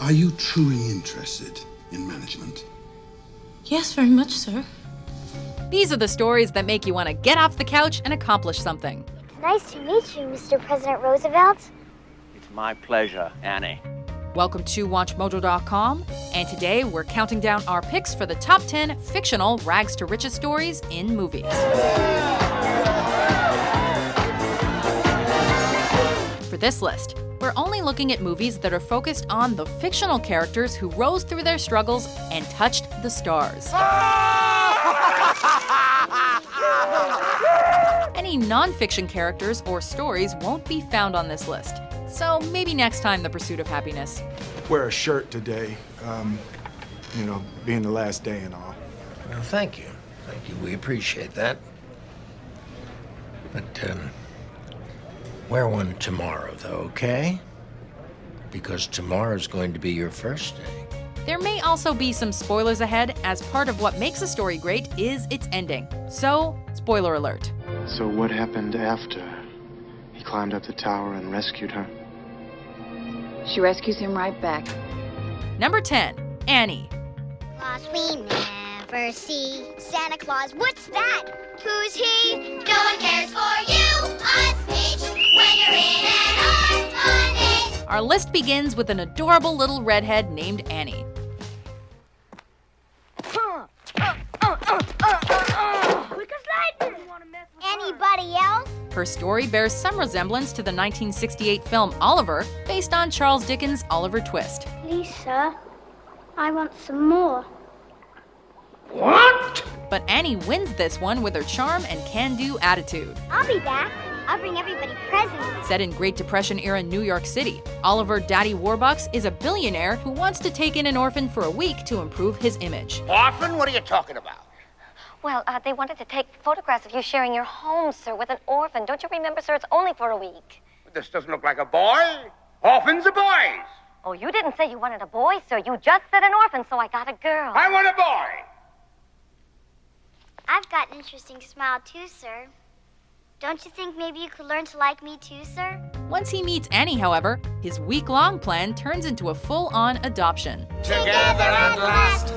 Are you truly interested in management? Yes, very much, sir. These are the stories that make you want to get off the couch and accomplish something. Nice to meet you, Mr. President Roosevelt. It's my pleasure, Annie. Welcome to WatchMojo.com, and today we're counting down our picks for the top 10 fictional rags to riches stories in movies. For this list, we're only looking at movies that are focused on the fictional characters who rose through their struggles and touched the stars. Any non-fiction characters or stories won't be found on this list, so maybe next time The Pursuit of Happiness. Wear a shirt today, being the last day and all. Well, thank you. Thank you. We appreciate that. But, wear one tomorrow, though, okay? Because tomorrow's going to be your first day. There may also be some spoilers ahead, as part of what makes a story great is its ending. So, spoiler alert. So what happened after he climbed up the tower and rescued her? She rescues him right back. Number 10, Annie. Claus we never see. Santa Claus, what's that? Who's he? No one cares for you, us each, when you're in an orphanage. Our list begins with an adorable little redhead named Annie. Anybody else? Her story bears some resemblance to the 1968 film Oliver, based on Charles Dickens' Oliver Twist. Lisa, I want some more. What? But Annie wins this one with her charm and can-do attitude. I'll be back. I'll bring everybody presents. Set in Great Depression-era New York City, Oliver Daddy Warbucks is a billionaire who wants to take in an orphan for a week to improve his image. Orphan? What are you talking about? Well, they wanted to take photographs of you sharing your home, sir, with an orphan. Don't you remember, sir? It's only for a week. This doesn't look like a boy. Orphans are boys. Oh, you didn't say you wanted a boy, sir. You just said an orphan, so I got a girl. I want a boy. I've got an interesting smile, too, sir. Don't you think maybe you could learn to like me, too, sir? Once he meets Annie, however, his week-long plan turns into a full-on adoption. Together at last.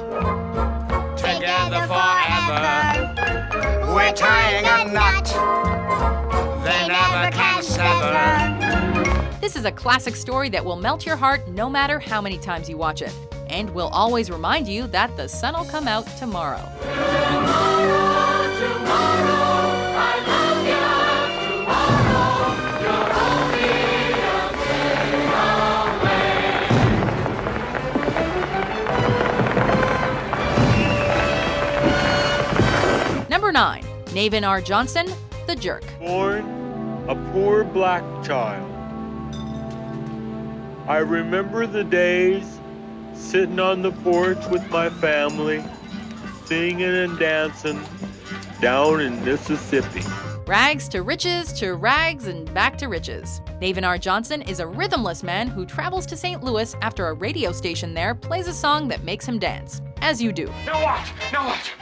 Together forever. We're tying a knot. They never can sever. This is a classic story that will melt your heart no matter how many times you watch it, and will always remind you that the sun will come out tomorrow. Number 9, Navin R. Johnson, The Jerk. Born a poor black child. I remember the days sitting on the porch with my family, singing and dancing down in Mississippi. Rags to rags, and back to riches. Navin R. Johnson is a rhythmless man who travels to St. Louis after a radio station there plays a song that makes him dance. As you do. Now watch. Now watch.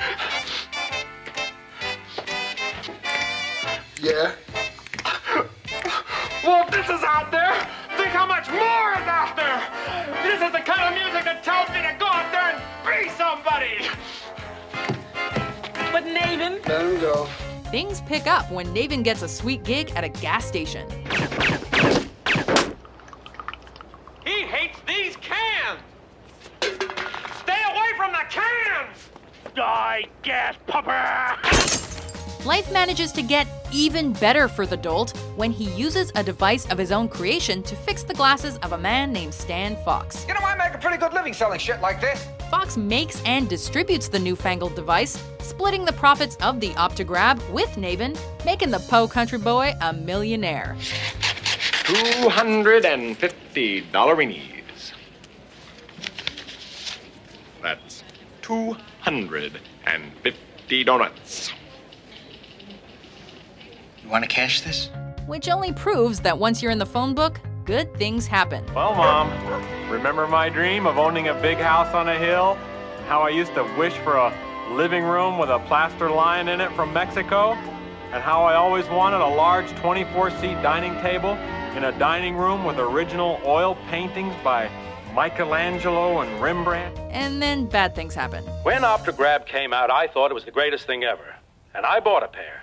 Yeah? Well, this is out there. Think how much more is out there. This is the kind of music that tells me to go out there and be somebody. But Navin... Let him go. Things pick up when Navin gets a sweet gig at a gas station. He hates these cans. Stay away from the cans. Die, gas pupper. Life manages to get even better for the dolt when he uses a device of his own creation to fix the glasses of a man named Stan Fox. You know, I make a pretty good living selling shit like this. Fox makes and distributes the newfangled device, splitting the profits of the Optograb with Navin, making the Po country boy a millionaire. $250 That's 250 donuts. You want to cash this? Which only proves that once you're in the phone book, good things happen. Well, Mom, remember my dream of owning a big house on a hill? How I used to wish for a living room with a plaster lion in it from Mexico? And how I always wanted a large 24-seat dining table in a dining room with original oil paintings by Michelangelo and Rembrandt. And then bad things happen. When Optograb came out, I thought it was the greatest thing ever. And I bought a pair.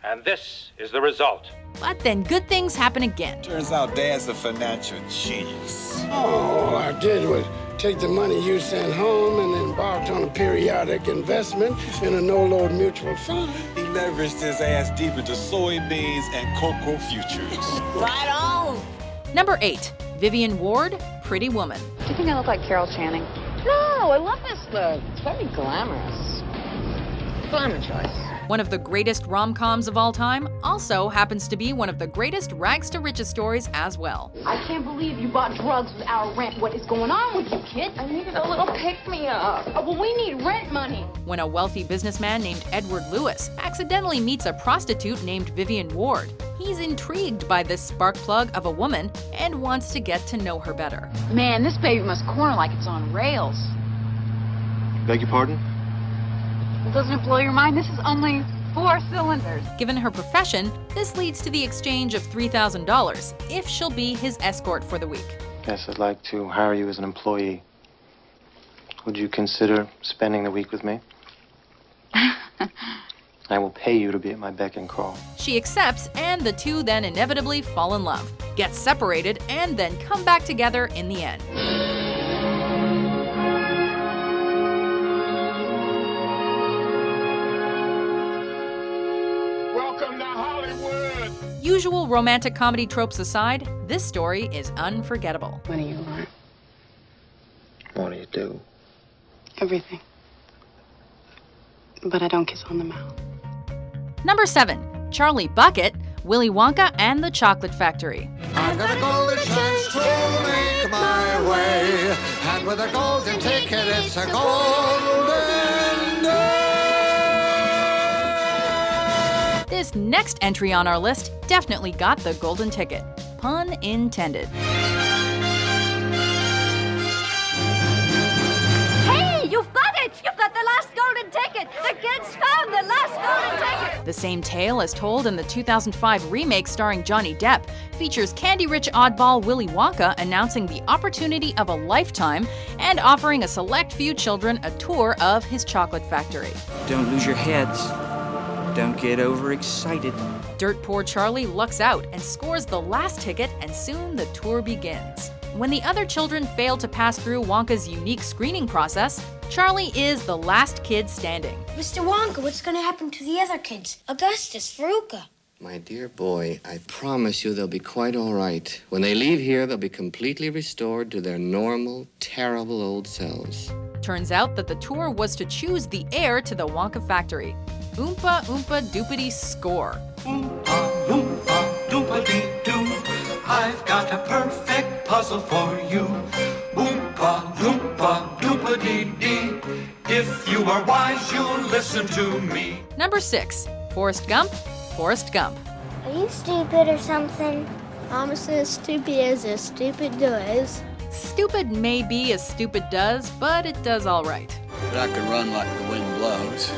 And this is the result. But then good things happen again. Turns out Dad's a financial genius. All I did was take the money you sent home and embarked on a periodic investment in a no-load mutual fund. He leveraged his ass deep into soybeans and cocoa futures. Right on. Number 8, Vivian Ward, Pretty Woman. Do you think I look like Carol Channing? No, I love this look. It's very glamorous. Glamour choice. One of the greatest rom-coms of all time also happens to be one of the greatest rags to riches stories as well. I can't believe you bought drugs with our rent. What is going on with you, kid? I needed a little pick-me-up. Oh, well, we need rent money. When a wealthy businessman named Edward Lewis accidentally meets a prostitute named Vivian Ward, he's intrigued by this spark plug of a woman and wants to get to know her better. Man, this baby must corner like it's on rails. Beg your pardon? Well, doesn't it blow your mind? This is only 4 cylinders. Given her profession, this leads to the exchange of $3,000 if she'll be his escort for the week. Yes, I'd like to hire you as an employee. Would you consider spending the week with me? I will pay you to be at my beck and call. She accepts, and the two then inevitably fall in love, get separated, and then come back together in the end. Usual romantic comedy tropes aside, this story is unforgettable. What do you want? What do you do? Everything. But I don't kiss on the mouth. Number 7, Charlie Bucket, Willy Wonka and the Chocolate Factory. I've got a golden chance to make my way, and with a golden ticket, it's a golden day. This next entry on our list definitely got the golden ticket. Pun intended. Hey, you've got it! You've got the last golden ticket! The kids found the last golden ticket! The same tale as told in the 2005 remake starring Johnny Depp features candy-rich oddball Willy Wonka announcing the opportunity of a lifetime and offering a select few children a tour of his chocolate factory. Don't lose your heads. Don't get overexcited. Dirt poor Charlie lucks out and scores the last ticket, and soon the tour begins. When the other children fail to pass through Wonka's unique screening process, Charlie is the last kid standing. Mr. Wonka, what's going to happen to the other kids? Augustus, Veruca. My dear boy, I promise you they'll be quite all right. When they leave here, they'll be completely restored to their normal, terrible old selves. Turns out that the tour was to choose the heir to the Wonka factory. Oompa Oompa Doopity score. Oompa Loompa Doopity Doo, I've got a perfect puzzle for you. Oompa Loompa Doopity Dee, if you are wise, you'll listen to me. Number 6, Forrest Gump, Forrest Gump. Are you stupid or something? I'm as stupid as stupid does. Stupid may be as stupid does, but it does all right. But I can run like the wind blows.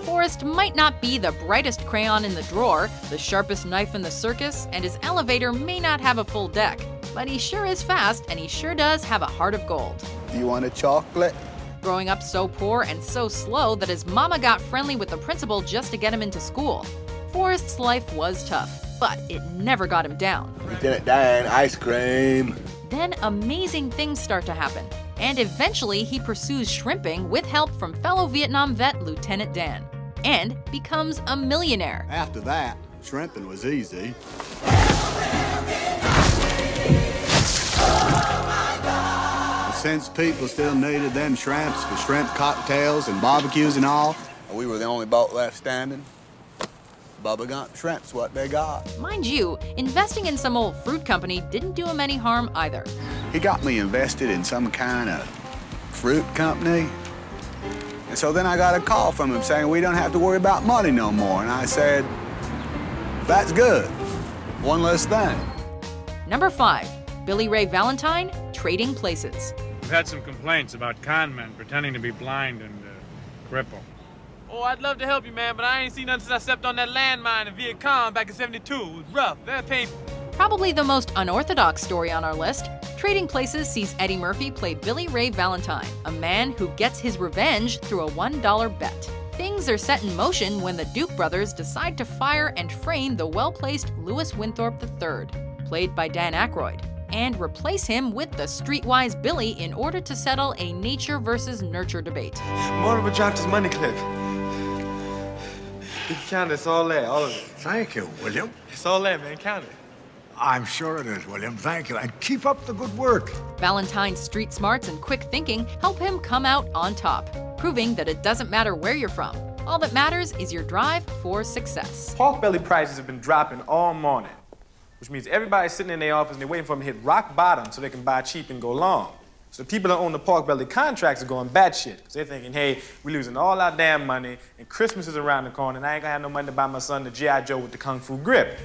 Forrest might not be the brightest crayon in the drawer, the sharpest knife in the circus, and his elevator may not have a full deck, but he sure is fast and he sure does have a heart of gold. You want a chocolate? Growing up so poor and so slow that his mama got friendly with the principal just to get him into school. Forrest's life was tough, but it never got him down. Lieutenant Dan, ice cream. Then amazing things start to happen, and eventually he pursues shrimping with help from fellow Vietnam vet Lieutenant Dan, and becomes a millionaire. After that, shrimping was easy. Since people still needed them shrimps for shrimp cocktails and barbecues and all, we were the only boat left standing. Bubba Gump shrimp's what they got. Mind you, investing in some old fruit company didn't do him any harm either. He got me invested in some kind of fruit company. And so then I got a call from him saying we don't have to worry about money no more. And I said, that's good. One less thing. Number 5, Billy Ray Valentine, Trading Places. We've had some complaints about con men pretending to be blind and crippled. Oh, I'd love to help you, man, but I ain't seen nothing since I stepped on that landmine in Viet Cong back in '72. It was rough, very painful. Probably the most unorthodox story on our list, Trading Places sees Eddie Murphy play Billy Ray Valentine, a man who gets his revenge through a $1 bet. Things are set in motion when the Duke brothers decide to fire and frame the well-placed Louis Winthorpe III, played by Dan Aykroyd, and replace him with the streetwise Billy in order to settle a nature versus nurture debate. Moreover dropped his money clip. You can count it, it's all there, all of it. Thank you, William. It's all there, man, count it. I'm sure it is, William. Thank you. And keep up the good work. Valentine's street smarts and quick thinking help him come out on top, proving that it doesn't matter where you're from. All that matters is your drive for success. Pork belly prices have been dropping all morning, which means everybody's sitting in their office and they're waiting for them to hit rock bottom so they can buy cheap and go long. So the people that own the pork belly contracts are going batshit because they're thinking, hey, we're losing all our damn money and Christmas is around the corner and I ain't gonna have no money to buy my son the G.I. Joe with the Kung Fu grip.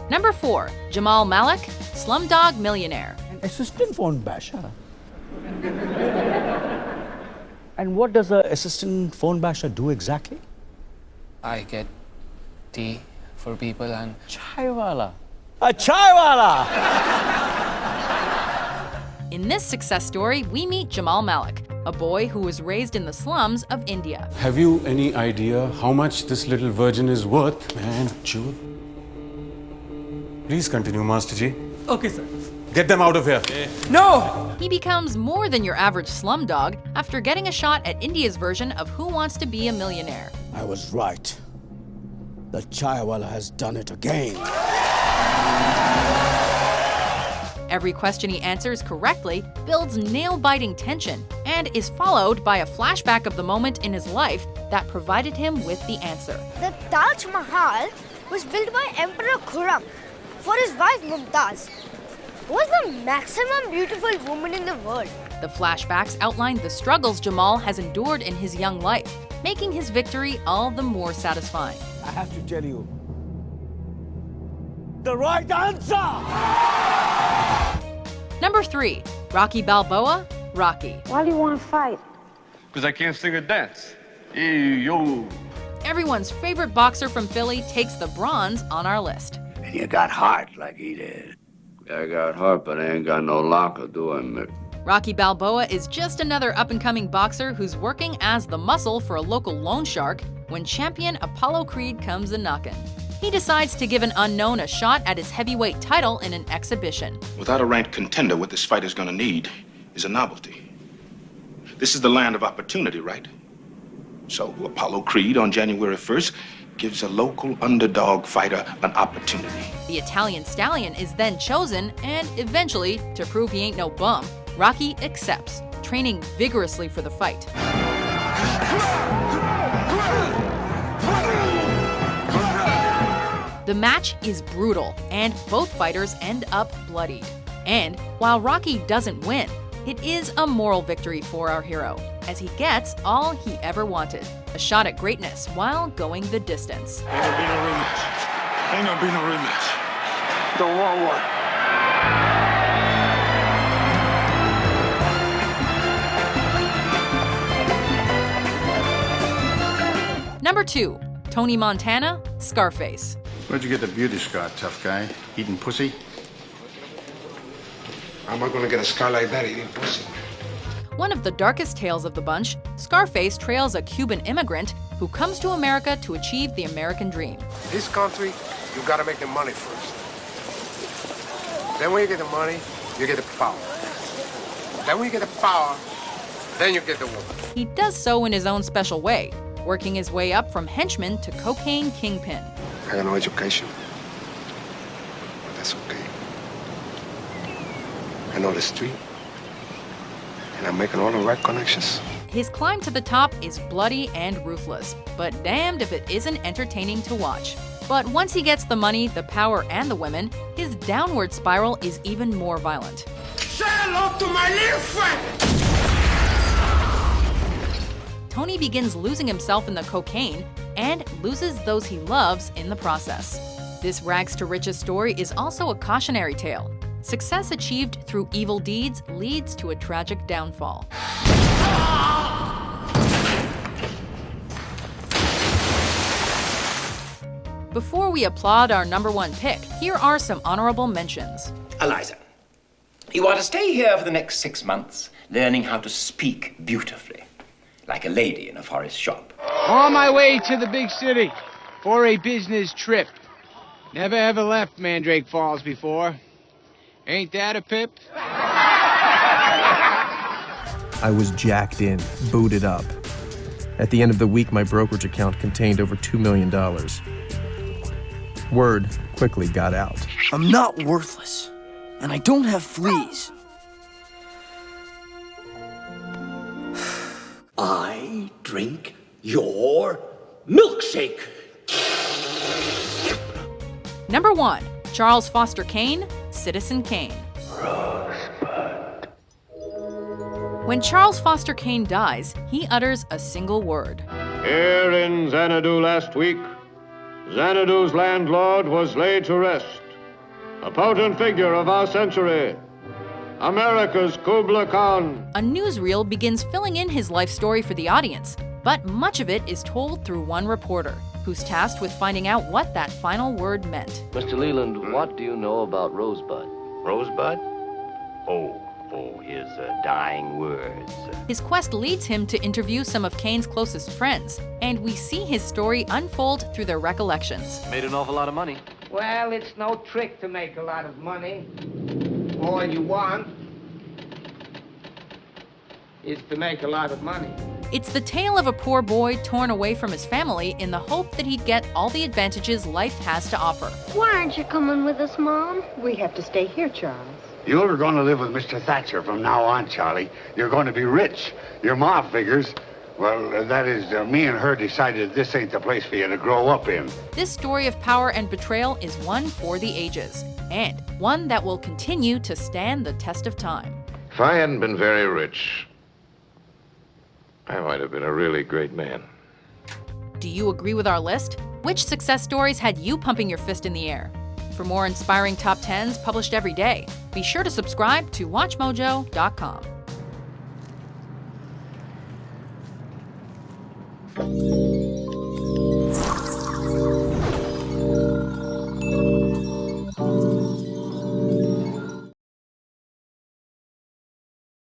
Number 4, Jamal Malik, Slumdog Millionaire. An assistant phone basher. And what does an assistant phone basher do exactly? I get tea for people and Chaiwala. A chaiwala! In this success story, we meet Jamal Malik, a boy who was raised in the slums of India. Have you any idea how much this little virgin is worth? Man, Jewel. Please continue, Master Ji. Okay, sir. Get them out of here. No! He becomes more than your average slumdog after getting a shot at India's version of Who Wants to Be a Millionaire. I was right. The chaiwala has done it again. Every question he answers correctly builds nail-biting tension and is followed by a flashback of the moment in his life that provided him with the answer. The Taj Mahal was built by Emperor Khurram for his wife Mumtaz, who was the maximum beautiful woman in the world. The flashbacks outline the struggles Jamal has endured in his young life, making his victory all the more satisfying. I have to tell you, the right answer! Number 3, Rocky Balboa, Rocky. Why do you want to fight? Because I can't sing or dance. Hey, yo. Everyone's favorite boxer from Philly takes the bronze on our list. And you got heart like he did. I got heart, but I ain't got no locker, do I, Mick? Rocky Balboa is just another up-and-coming boxer who's working as the muscle for a local loan shark when champion Apollo Creed comes a-knockin'. He decides to give an unknown a shot at his heavyweight title in an exhibition. Without a ranked contender, what this fighter's gonna need is a novelty. This is the land of opportunity, right? So Apollo Creed on January 1st gives a local underdog fighter an opportunity. The Italian stallion is then chosen, and eventually, to prove he ain't no bum, Rocky accepts, training vigorously for the fight. The match is brutal, and both fighters end up bloodied. And while Rocky doesn't win, it is a moral victory for our hero, as he gets all he ever wanted, a shot at greatness while going the distance. Ain't gonna be no rematch. Ain't gonna be no rematch. Don't want one. Number 2, Tony Montana, Scarface. Where'd you get the beauty scar, tough guy? Eating pussy? How am I gonna get a scar like that eating pussy? One of the darkest tales of the bunch, Scarface trails a Cuban immigrant who comes to America to achieve the American dream. This country, you gotta make the money first. Then when you get the money, you get the power. Then when you get the power, then you get the woman. He does so in his own special way, working his way up from henchman to cocaine kingpin. I got no education, but that's okay. I know the street, and I'm making all the right connections. His climb to the top is bloody and ruthless, but damned if it isn't entertaining to watch. But once he gets the money, the power, and the women, his downward spiral is even more violent. Say hello to my little friend! Tony begins losing himself in the cocaine and loses those he loves in the process. This rags to riches story is also a cautionary tale. Success achieved through evil deeds leads to a tragic downfall. Before we applaud our number one pick, here are some honorable mentions. Eliza, you are to stay here for the next 6 months, learning how to speak beautifully, like a lady in a Forrest shop. On my way to the big city for a business trip. Never ever left Mandrake Falls before. Ain't that a pip? I was jacked in, booted up. At the end of the week, my brokerage account contained over $2 million. Word quickly got out. I'm not worthless, and I don't have fleas. I drink your milkshake. Number 1, Charles Foster Kane, Citizen Kane. When Charles Foster Kane dies, he utters a single word. Here in Xanadu last week, Xanadu's landlord was laid to rest. A potent figure of our century, America's Kubla Khan. A newsreel begins filling in his life story for the audience, but much of it is told through one reporter, who's tasked with finding out what that final word meant. Mr. Leland, what do you know about Rosebud? Rosebud? Oh, his dying words. His quest leads him to interview some of Kane's closest friends, and we see his story unfold through their recollections. Made an awful lot of money. Well, it's no trick to make a lot of money. All you want is to make a lot of money. It's the tale of a poor boy torn away from his family in the hope that he'd get all the advantages life has to offer. Why aren't you coming with us, Mom? We have to stay here, Charles. You're going to live with Mr. Thatcher from now on, Charlie. You're going to be rich. Your ma figures, well, that is, me and her decided this ain't the place for you to grow up in. This story of power and betrayal is one for the ages, and one that will continue to stand the test of time. If I hadn't been very rich, I might have been a really great man. Do you agree with our list? Which success stories had you pumping your fist in the air? For more inspiring top 10s published every day, be sure to subscribe to WatchMojo.com.